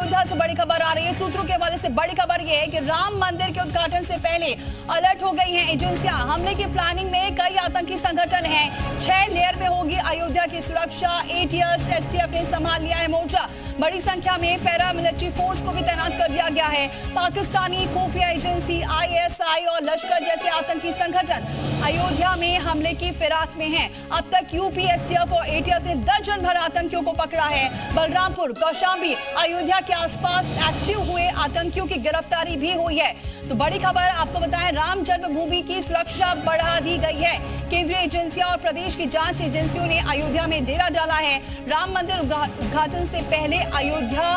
अयोध्या से बड़ी खबर आ रही है। सूत्रों के हवाले से बड़ी खबर यह है कि राम मंदिर के उद्घाटन से पहले अलर्ट हो गई हैं एजेंसियां। हमले की प्लानिंग में कई आतंकी संगठन हैं। 6 लेयर में होगी अयोध्या की सुरक्षा। एटीएस एसटीएफ ने संभाल लिया है मोर्चा। बड़ी संख्या में पैरा मिलिट्री फोर्स को भी तैनात कर दिया गया है। पाकिस्तानी खुफिया एजेंसी आईएसआई और लश्कर जैसे आतंकी संगठन अयोध्या में हमले की फिराक में हैं। अब तक यूपी एसटीएफ और एटीएस ने दर्जन भर आतंकियों को पकड़ा है। बलरामपुर, कौशाम्बी, अयोध्या के आसपास एक्टिव हुए आतंकियों की गिरफ्तारी भी हुई है। तो बड़ी खबर आपको बताएं, राम जन्मभूमि की सुरक्षा बढ़ा दी गई है। केंद्रीय एजेंसियां और प्रदेश की जांच एजेंसियों ने अयोध्या में डेरा डाला है। राम मंदिर उद्घाटन से पहले अयोध्या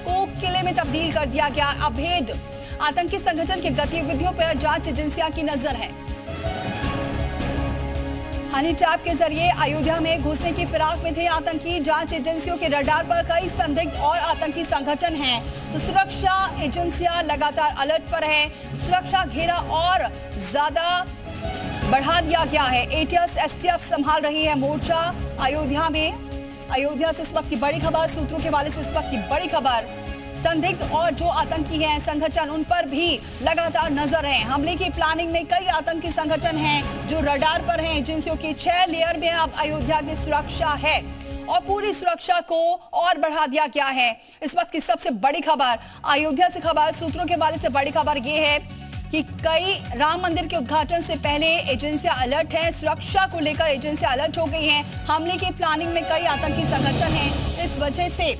को किले में तब्दील कर दिया गया। अवैध आतंकी संगठन की गतिविधियों पर जांच एजेंसियां की नजर है। हनी ट्रैप के जरिए अयोध्या में घुसने की फिराक में थे आतंकी। जांच एजेंसियों के रडार पर कई संदिग्ध और आतंकी संगठन हैं। तो सुरक्षा एजेंसियां लगातार अलर्ट पर है। सुरक्षा घेरा और ज्यादा बढ़ा दिया गया है। एटीएस एसटीएफ संभाल रही है मोर्चा अयोध्या में। अयोध्या से इस वक्त की बड़ी खबर, सूत्रों के हवाले से इस वक्त की बड़ी खबर, संदिग्ध और जो आतंकी हैं संगठन, उन पर भी लगातार नजर है। हमले की प्लानिंग में कई आतंकी संगठन हैं जो रडार पर हैं। एजेंसियों की 6 लेयर में अब अयोध्या की सुरक्षा है और पूरी सुरक्षा को और बढ़ा दिया गया है। इस वक्त की सबसे बड़ी खबर अयोध्या से खबर, सूत्रों के हवाले से बड़ी खबर यह है कि कई राम मंदिर के उद्घाटन से पहले एजेंसियां अलर्ट हैं। सुरक्षा को लेकर एजेंसियां अलर्ट हो गई हैं। हमले की प्लानिंग में कई आतंकी संगठन हैं। इस वजह से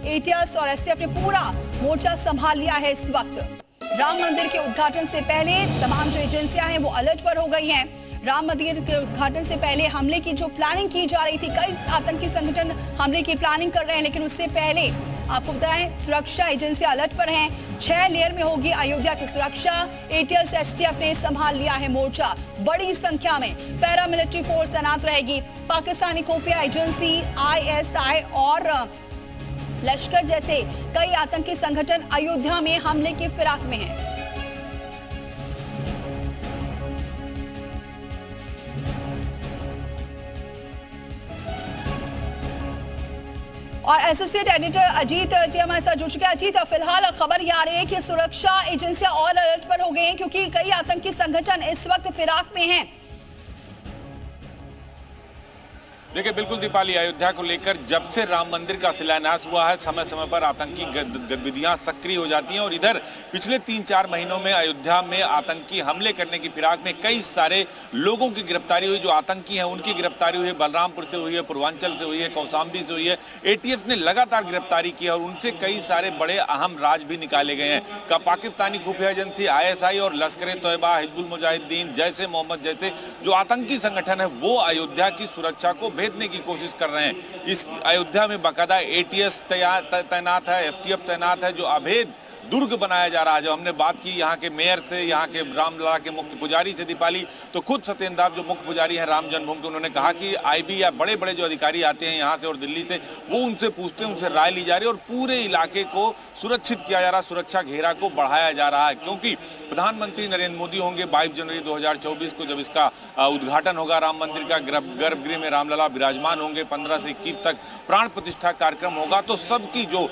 एटीएस और एसटीएफ ने पूरा मोर्चा संभाल लिया है। इस वक्त राम मंदिर के उद्घाटन से पहले तमाम जो एजेंसियां हैं वो अलर्ट पर हो गई हैं। राम मंदिर के उद्घाटन से पहले हमले की जो प्लानिंग की जा रही थी, कई आतंकी संगठन हमले की प्लानिंग कर रहे हैं, लेकिन उससे पहले आपको बताएं सुरक्षा एजेंसियां अलर्ट पर हैं। 6 लेयर में होगी अयोध्या की सुरक्षा। एटीएस एसटीएफ ने संभाल लिया है मोर्चा। बड़ी संख्या में पैरा मिलिट्री फोर्स तैनात रहेगी। पाकिस्तानी खुफिया एजेंसी आईएसआई और लश्कर जैसे कई आतंकी संगठन अयोध्या में हमले की फिराक में हैं। और एसोसिएट एडिटर अजीत हमारे साथ जुड़ चुके हैं। अजीत, फिलहाल खबर ये आ रही है कि सुरक्षा एजेंसियां और अलर्ट पर हो गई हैं क्योंकि कई आतंकी संगठन इस वक्त फिराक में हैं। देखिए बिल्कुल दीपाली, अयोध्या को लेकर जब से राम मंदिर का शिलान्यास हुआ है समय समय पर आतंकी गतिविधियां सक्रिय हो जाती हैं और इधर पिछले 3-4 महीनों में अयोध्या में आतंकी हमले करने की फिराक में कई सारे लोगों की गिरफ्तारी हुई। जो आतंकी हैं उनकी गिरफ्तारी हुई है। बलरामपुर से हुई है, पूर्वांचल से हुई है, कौशाम्बी से हुई है। एटीएफ ने लगातार गिरफ्तारी की है और उनसे कई सारे बड़े अहम राज भी निकाले गए हैं। का पाकिस्तानी खुफिया एजेंसी आईएसआई और लश्कर तैयबा, हिजबुल मुजाहिदीन जैसे मोहम्मद जैसे जो आतंकी संगठन है वो अयोध्या की सुरक्षा को भेदने की कोशिश कर रहे हैं। इस अयोध्या में बाकायदा एटीएस तैनात है, एसटीएफ तैनात है। जो अवैध दुर्ग बनाया जा रहा है। जब हमने बात की यहाँ के मेयर से, यहाँ के रामलला के मुख्य पुजारी से दीपाली, तो खुद सत्येंद्र दास जो मुख्य पुजारी हैं राम जन्मभूमि के, उन्होंने कहा कि आईबी या बड़े बड़े जो अधिकारी आते हैं यहाँ से और दिल्ली से, वो उनसे पूछते हैं, उनसे राय ली जा रही है और पूरे इलाके को सुरक्षित किया जा रहा है, सुरक्षा घेरा को बढ़ाया जा रहा है। क्योंकि प्रधानमंत्री नरेंद्र मोदी होंगे 22 जनवरी 2024 को जब इसका उद्घाटन होगा राम मंदिर का। गर्भगृह में रामलला विराजमान होंगे। 15 से 21 तक प्राण प्रतिष्ठा कार्यक्रम होगा। तो सबकी जो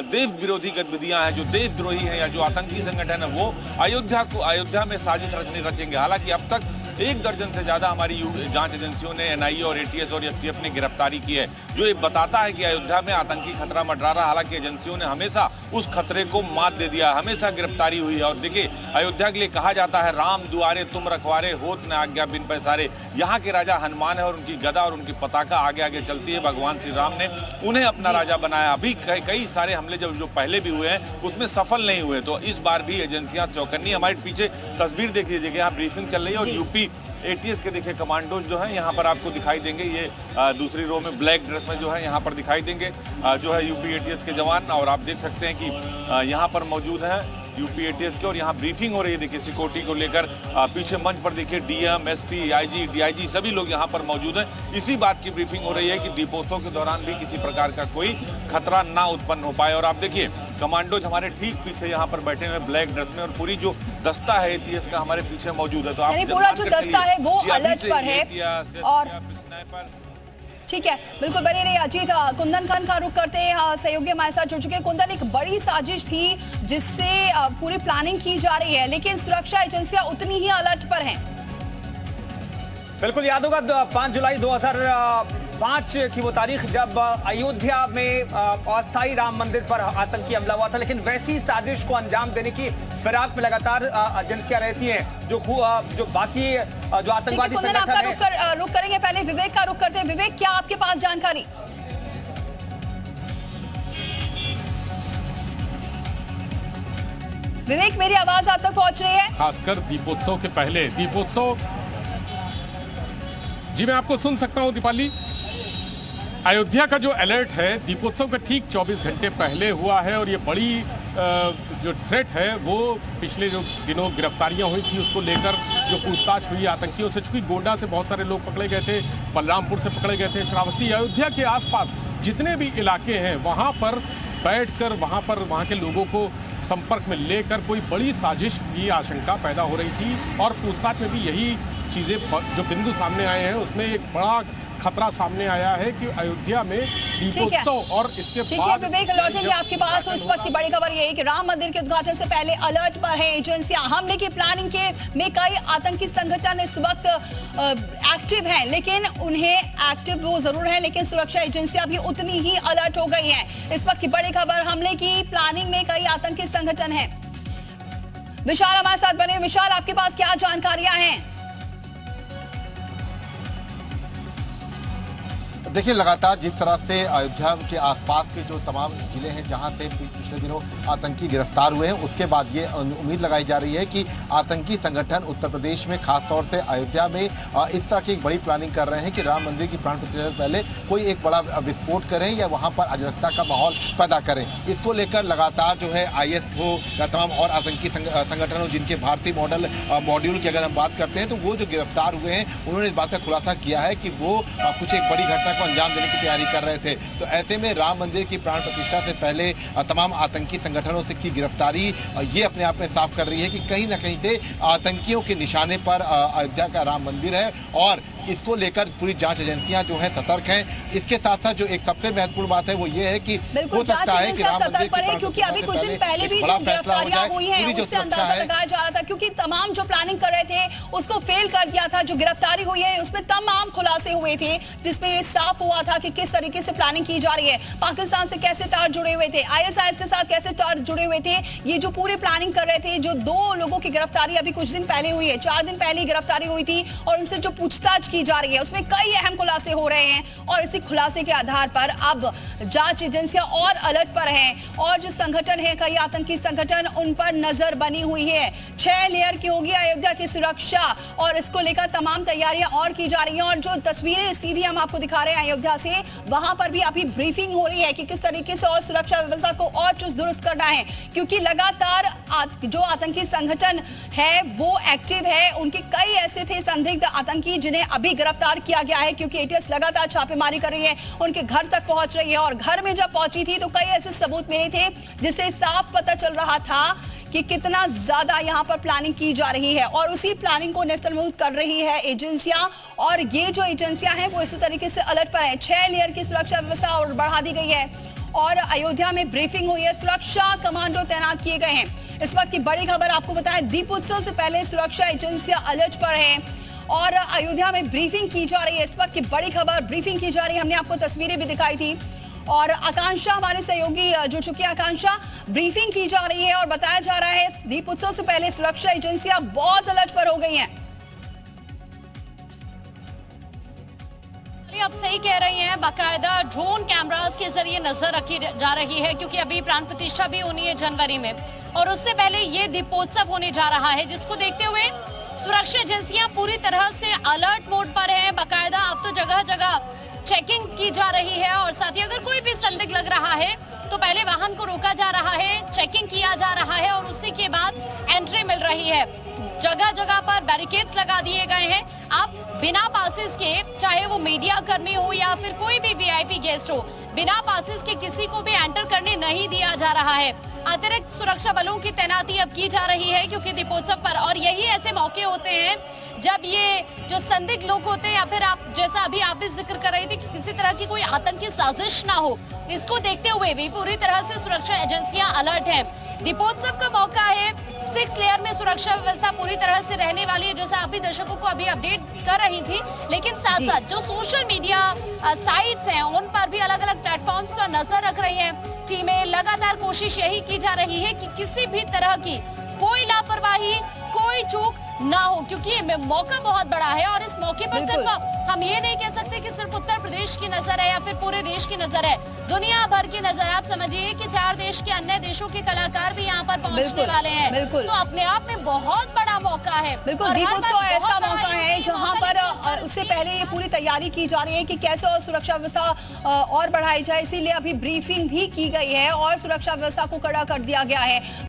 देश विरोधी गतिविधियां हैं, जो देशद्रोही हैं या जो आतंकी संगठन है, वो अयोध्या में साजिश रचेंगे। हालांकि अब तक 1 दर्जन से ज्यादा हमारी जांच एजेंसियों ने, एनआईए और एटीएस और एसटीएफ ने गिरफ्तारी की है, जो ये बताता है कि अयोध्या में आतंकी खतरा मंडरा रहा। हालांकि एजेंसियों ने हमेशा उस खतरे को मात दे दिया, हमेशा गिरफ्तारी हुई है। और देखिए अयोध्या के लिए कहा जाता है राम दुआरे तुम रखवारे, होत न आज्ञा बिन पैसारे। यहाँ के राजा हनुमान है और उनकी गदा और उनकी पताका आगे आगे चलती है। भगवान श्री राम ने उन्हें अपना राजा बनाया। अभी कई सारे हमले जो पहले भी हुए हैं उसमें सफल नहीं हुए, तो इस बार भी एजेंसियां चौकन्नी। हमारे पीछे तस्वीर देख लीजिए, यहाँ ब्रीफिंग चल रही है और यूपी एटीएस के देखिए कमांडोज जो हैं यहाँ पर आपको दिखाई देंगे। ये दूसरी रो में ब्लैक ड्रेस में जो है यहाँ पर दिखाई देंगे जो है यूपी एटीएस के जवान। और आप देख सकते हैं कि यहाँ पर मौजूद हैं यूपी एटीएस के और यहाँ ब्रीफिंग हो रही है। देखिए सिक्योरिटी को लेकर पीछे मंच पर देखिए डीएम, एसपी, आईजी, डीआईजी सभी लोग यहाँ पर मौजूद हैं। इसी बात की ब्रीफिंग हो रही है कि दीपोत्सव के दौरान भी किसी प्रकार का कोई खतरा ना उत्पन्न हो पाए। और आप देखिए कमांडोज हमारे ठीक पीछे यहाँ पर बैठे हुए ब्लैक ड्रेस में और पूरी जो दस्ता है एटीएस का हमारे पीछे मौजूद है। तो आप पूरा जो दस्ता है वो अलर्ट पर है और ठीक है, बिल्कुल बने रहिए अजीत। कुंदन खान का रुख करते हैं, सहयोगी हमारे साथ जुड़ चुके हैं। कुंदन, एक बड़ी साजिश थी जिससे पूरी प्लानिंग की जा रही है, लेकिन सुरक्षा एजेंसियां उतनी ही अलर्ट पर हैं। बिल्कुल याद होगा 5 जुलाई 2005 की वो तारीख जब अयोध्या में अस्थायी राम मंदिर पर आतंकी हमला हुआ था, लेकिन वैसी साजिश को अंजाम देने की फिराक में लगातार एजेंसियां रहती हैं। जो बाकी जो आतंकवादी संगठन है। रुक करेंगे, पहले विवेक का रुख करते हैं। विवेक, क्या आपके पास जानकारी? विवेक, मेरी आवाज आप तक पहुंच रही है? खासकर दीपोत्सव के पहले दीपोत्सव। जी मैं आपको सुन सकता हूं दीपाली। अयोध्या का जो अलर्ट है दीपोत्सव का ठीक 24 घंटे पहले हुआ है और ये बड़ी जो थ्रेट है वो पिछले जो दिनों गिरफ्तारियां हुई थी उसको लेकर जो पूछताछ हुई आतंकियों से, चूंकि गोंडा से बहुत सारे लोग पकड़े गए थे, बलरामपुर से पकड़े गए थे, श्रावस्ती, अयोध्या के आसपास जितने भी इलाके हैं वहां पर बैठकर वहां के लोगों को संपर्क में लेकर कोई बड़ी साजिश की आशंका पैदा हो रही थी। और पूछताछ में भी यही चीजें जो बिंदु सामने आए हैं उसमें एक बड़ा खतरा सामने आया है कि अयोध्या में दीपोत्सव और इसके बाद विवेक लौटेंगे आपके पास। तो इस वक्त की बड़ी खबर ये है कि राम मंदिर के उद्घाटन से पहले अलर्ट पर है एजेंसियां। हमले की प्लानिंग में कई आतंकी संगठन इस वक्त एक्टिव हैं, लेकिन उन्हें एक्टिव वो जरूर है, लेकिन सुरक्षा एजेंसियां भी उतनी ही अलर्ट हो गई हैं। इस वक्त की बड़ी खबर, हमले की प्लानिंग में कई आतंकी संगठन है। विशाल हमारे साथ बने। विशाल, आपके पास क्या जानकारियां हैं? देखिए, लगातार जिस तरह से अयोध्या के आसपास के जो तमाम जिले हैं जहां से पिछले दिनों आतंकी गिरफ्तार हुए हैं, उसके बाद ये उम्मीद लगाई जा रही है कि आतंकी संगठन उत्तर प्रदेश में खासतौर से अयोध्या में इस तरह की एक बड़ी प्लानिंग कर रहे हैं कि राम मंदिर की प्राण प्रतिष्ठा से पहले कोई एक बड़ा विस्फोट करें या वहां पर अराजकता का माहौल पैदा करें। इसको लेकर लगातार जो है IS हो या तमाम और आतंकी संगठन हो जिनके भारतीय मॉड्यूल की अगर हम बात करते हैं तो वो जो गिरफ्तार हुए हैं उन्होंने इस बात का खुलासा किया है कि वो कुछ एक बड़ी घटना अंजाम देने की तैयारी कर रहे थे। तो ऐसे में राम मंदिर की प्राण प्रतिष्ठा से पहले तमाम आतंकी संगठनों से की गिरफ्तारी ये अपने आप में साफ कर रही है कि कहीं ना कहीं से आतंकियों के निशाने पर अयोध्या का राम मंदिर है और इसको लेकर पूरी जांच एजेंसियां जो है सतर्क हैं। इसके साथ साथ जो एक सबसे महत्वपूर्ण बात है वो ये है कि हो सकता है कि राम मंदिर की क्योंकि अभी कुछ दिन पहले भी जो गिरफ्तारियां हुई हैं उससे अंदाजा लगाया जा रहा था, क्योंकि तमाम जो प्लानिंग कर रहे थे उसको फेल कर दिया था। जो गिरफ्तारी हुई है उसमें तमाम खुलासे हुए थे जिसमें ये साफ हुआ था कि किस तरीके से प्लानिंग की जा रही है, पाकिस्तान से कैसे तार जुड़े हुए थे, ISIS के साथ कैसे तार जुड़े हुए थे। ये जो पूरी प्लानिंग कर रहे थे, जो 2 लोगों की गिरफ्तारी अभी कुछ दिन पहले हुई है, 4 दिन पहले गिरफ्तारी हुई थी और उनसे जो पूछताछ की जा रही है उसमें कई अहम खुलासे हो रहे हैं और इसी खुलासे के आधार पर अब जांच एजेंसियां और अलर्ट पर हैं और जो संगठन है, कई आतंकी संगठन, उन पर नजर बनी हुई है। 6 लेयर की होगी अयोध्या की सुरक्षा और इसको लेकर तमाम तैयारियां और की जा रही हैं। और जो तस्वीरें सीधी हम आपको दिखा रहे हैं अयोध्या से, वहां पर भी अभी ब्रीफिंग हो रही है कि किस तरीके से और सुरक्षा व्यवस्था को और चुस्त दुरुस्त करना है, क्योंकि लगातार जो आतंकी संगठन है वो एक्टिव है। उनके कई ऐसे थे संदिग्ध आतंकी जिन्हें अभी गिरफ्तार किया गया है, क्योंकि ATS लगातार छापेमारी कर रही है, उनके घर तक पहुंच रही है और घर में जब पहुंची थी तो कई ऐसे सबूत मिले थे जिससे साफ पता चल रहा था कि कितना ज्यादा यहां पर प्लानिंग की जा रही है और उसी प्लानिंग को नेस्तनाबूद कर रही है एजेंसियां। और ये जो एजेंसियां हैं वो इसी तरीके से अलर्ट पर है। 6 लेयर की सुरक्षा व्यवस्था और बढ़ा दी गई है और अयोध्या में ब्रीफिंग हुई है, सुरक्षा कमांडो तैनात किए गए हैं। इस वक्त की बड़ी खबर आपको बताएं, दीपोत्सव से पहले सुरक्षा एजेंसियां अलर्ट पर हैं और अयोध्या में ब्रीफिंग की जा रही है। इस वक्त की बड़ी खबर, ब्रीफिंग की जा रही है। हमने आपको तस्वीरें भी दिखाई थी और आकांक्षा हमारे सहयोगी जुड़ चुकी है। आकांक्षा, ब्रीफिंग की जा रही है और बताया जा रहा है दीपोत्सव से पहले सुरक्षा एजेंसियां बहुत अलर्ट पर हो गई हैं। आप सही कह रही हैं, बाकायदा ड्रोन कैमरास के जरिए नजर रखी जा रही है, क्योंकि अभी प्राण प्रतिष्ठा भी होनी है जनवरी में और उससे पहले ये दीपोत्सव होने जा रहा है, जिसको देखते हुए सुरक्षा एजेंसियां पूरी तरह से अलर्ट मोड पर हैं। बाकायदा अब तो जगह जगह चेकिंग की जा रही है और साथ ही अगर कोई भी संदिग्ध लग रहा है तो पहले वाहन को रोका जा रहा है, चेकिंग किया जा रहा है और उसी के बाद एंट्री मिल रही है। जगह जगह पर बैरिकेड्स लगा दिए गए हैं। आप बिना पासेस के, चाहे वो मीडिया कर्मी हो या फिर कोई भी VIP गेस्ट हो, बिना पासेस के किसी को भी एंटर करने नहीं दिया जा रहा है। अतिरिक्त सुरक्षा बलों की तैनाती अब की जा रही है, क्योंकि दीपोत्सव पर, और यही ऐसे मौके होते हैं जब ये जो संदिग्ध लोग होते हैं, या फिर आप जैसा अभी आप भी जिक्र कर रही थी कि किसी तरह की कोई आतंकी साजिश ना हो, इसको देखते हुए भी पूरी तरह से सुरक्षा एजेंसियां अलर्ट हैं। दीपोत्सव का मौका है, 6 लेयर में सुरक्षा व्यवस्था पूरी तरह से रहने वाली है, जैसा अभी दर्शकों को अभी अपडेट कर रही थी। लेकिन साथ साथ जो सोशल मीडिया साइट्स हैं, उन पर भी अलग अलग प्लेटफॉर्म्स पर नजर रख रही हैं टीमें। लगातार कोशिश यही की जा रही है कि किसी भी तरह की कोई लापरवाही, कोई चूक ना हो, क्योंकि मौका बहुत बड़ा है। और इस मौके पर सिर्फ हम ये नहीं कह सकते कि सिर्फ उत्तर प्रदेश की नजर है या फिर पूरे देश की नजर है, दुनिया भर की नजर। आप समझिए कि 4 देश के अन्य देशों के कलाकार भी यहाँ पर पहुँचने वाले हैं, तो अपने आप में बहुत बड़ा मौका है। बिल्कुल, दीपोत्सव ऐसा मौका है जहाँ पर उससे पहले ये पूरी तैयारी की जा रही है कि कैसे और सुरक्षा व्यवस्था और बढ़ाई जाए, इसीलिए अभी ब्रीफिंग भी की गई है और सुरक्षा व्यवस्था को कड़ा कर दिया गया है।